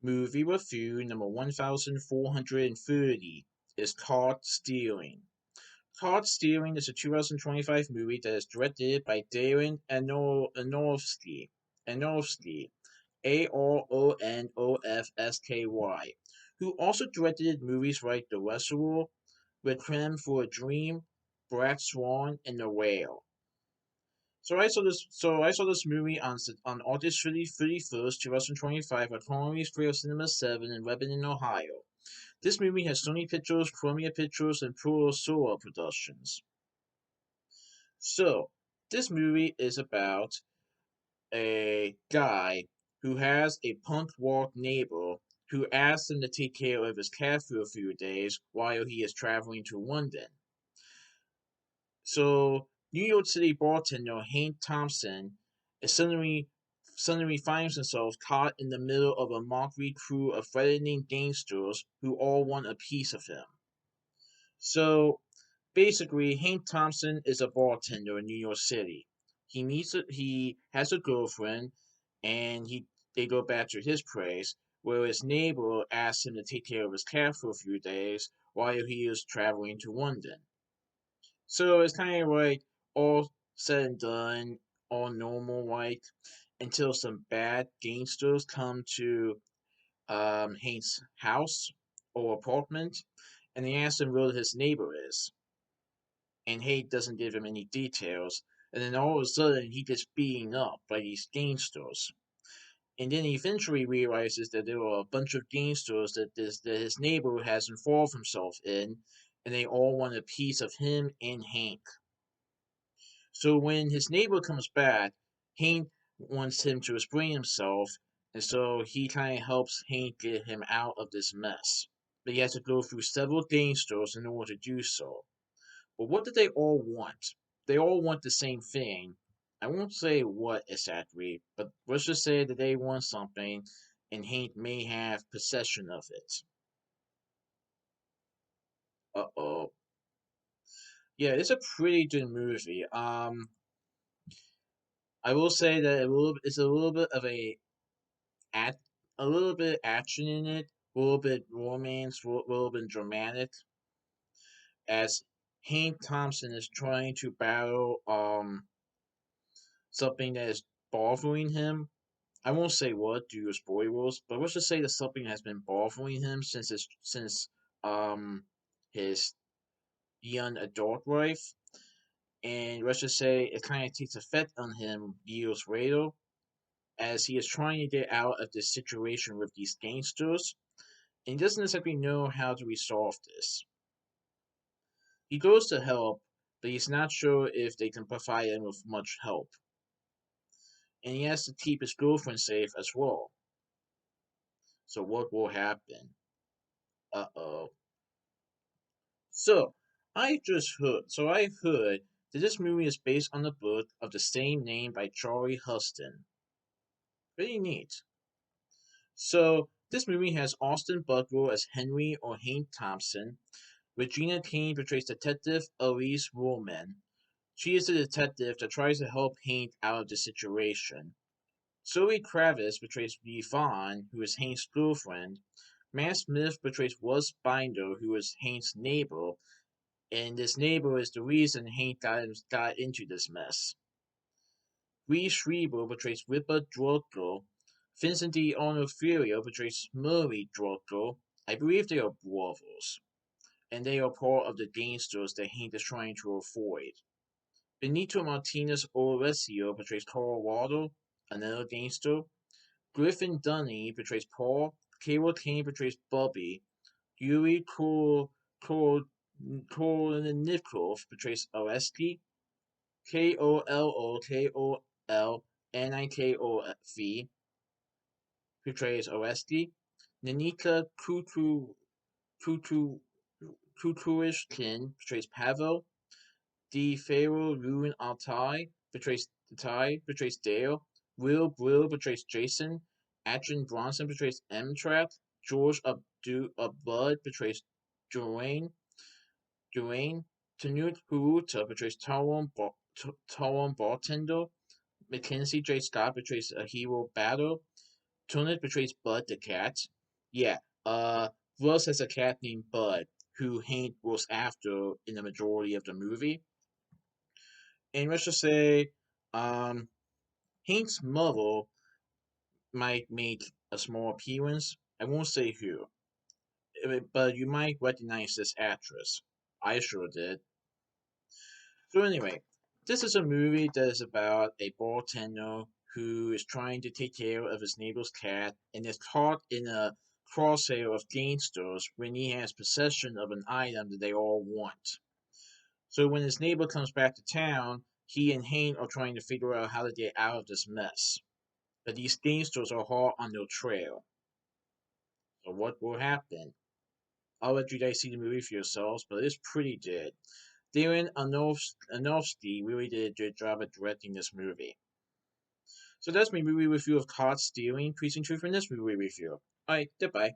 Movie review number 1430 is Caught Stealing. Caught Stealing is a 2025 movie that is directed by Darren Aronofsky, Aronofsky, who also directed movies like The Reservoir, Requiem for a Dream, Black Swan, and The Whale. So I saw this movie on August 31st, 2025 at Colony Square Cinema 7 in Lebanon, Ohio. This movie has Sony Pictures, Columbia Pictures, and Protozoa Productions. So, this movie is about a guy who has a punk rock neighbor who asks him to take care of his cat for a few days while he is traveling to London. So, New York City bartender Hank Thompson is suddenly finds himself caught in the middle of a mockery crew of threatening gangsters who all want a piece of him. So, basically, Hank Thompson is a bartender in New York City. He has a girlfriend, and they go back to his place, where his neighbor asks him to take care of his cat for a few days while he is traveling to London. So it's kind of like all said and done, all normal like, until some bad gangsters come to Hank's house or apartment, and they ask him where his neighbor is. And Hank doesn't give him any details, and then all of a sudden he gets beaten up by these gangsters. And then he eventually realizes that there are a bunch of gangsters that his neighbor has involved himself in, and they all want a piece of him and Hank. So when his neighbor comes back, Hank wants him to explain himself, and so he kind of helps Hank get him out of this mess. But he has to go through several gangsters in order to do so. But what do they all want? They all want the same thing. I won't say what exactly, but let's just say that they want something, and Hank may have possession of it. Uh-oh. Yeah, it's a pretty good movie. I will say that it's a little bit of act, a little bit action in it, a little bit romance, a little bit dramatic, as Hank Thompson is trying to battle something that is bothering him. I won't say what due to spoilers, but let's just say that something has been bothering him since his young adult life, and let's just say it kind of takes effect on him years later as he is trying to get out of this situation with these gangsters, and he doesn't exactly know how to resolve this. He goes to help, but he's not sure if they can provide him with much help, and he has to keep his girlfriend safe as well. So what will happen? Uh-oh. So, I heard that this movie is based on the book of the same name by Charlie Huston. Pretty neat. So, this movie has Austin Butler as Henry or Hank Thompson. Regina King portrays Detective Elise Woolman. She is the detective that tries to help Hank out of the situation. Zoe Kravitz portrays Yvonne, who is Hank's girlfriend. Matt Smith portrays Russ Binder, who is Hank's neighbor, and this neighbor is the reason Hank got into this mess. Reese Schreiber portrays Ripper Droggo. Vincent D'Onofrio portrays Murray Droggo. I believe they are brothers, and they are part of the gangsters that Hank is trying to avoid. Benito Martinez Oresio portrays Colorado, another gangster. Griffin Dunne portrays Paul. Carol Kane portrays Bobby. Yuri Kolnikov portrays Oleski. Kolnikov portrays Oleski. Nanika Kutu Kutuishkin portrays Pavel. D. Pharaoh Ruin Altai portrays Dale. Will Brill portrays Jason. Adrian Bronson portrays Amtrak. George Abud portrays Dwayne. Dwayne. Tanut Huruta portrays Tyrone Bartender. Mackenzie J. Scott portrays a hero battle. Tony portrays Bud the cat. Yeah, Russ has a cat named Bud who Hank was after in the majority of the movie. And let's just say, um, Hank's mother might make a small appearance. I won't say who, but you might recognize this actress. I sure did. So anyway, this is a movie that is about a bartender who is trying to take care of his neighbor's cat and is caught in a crosshair of gangsters when he has possession of an item that they all want. So when his neighbor comes back to town, he and Hank are trying to figure out how to get out of this mess. But these gangsters are hot on their trail. So what will happen? I'll let you guys see the movie for yourselves, but it's pretty good. Darren Aronofsky really did a good job at directing this movie. So that's my movie review of Caught Stealing, Preaching Truth in this movie review. Alright, goodbye.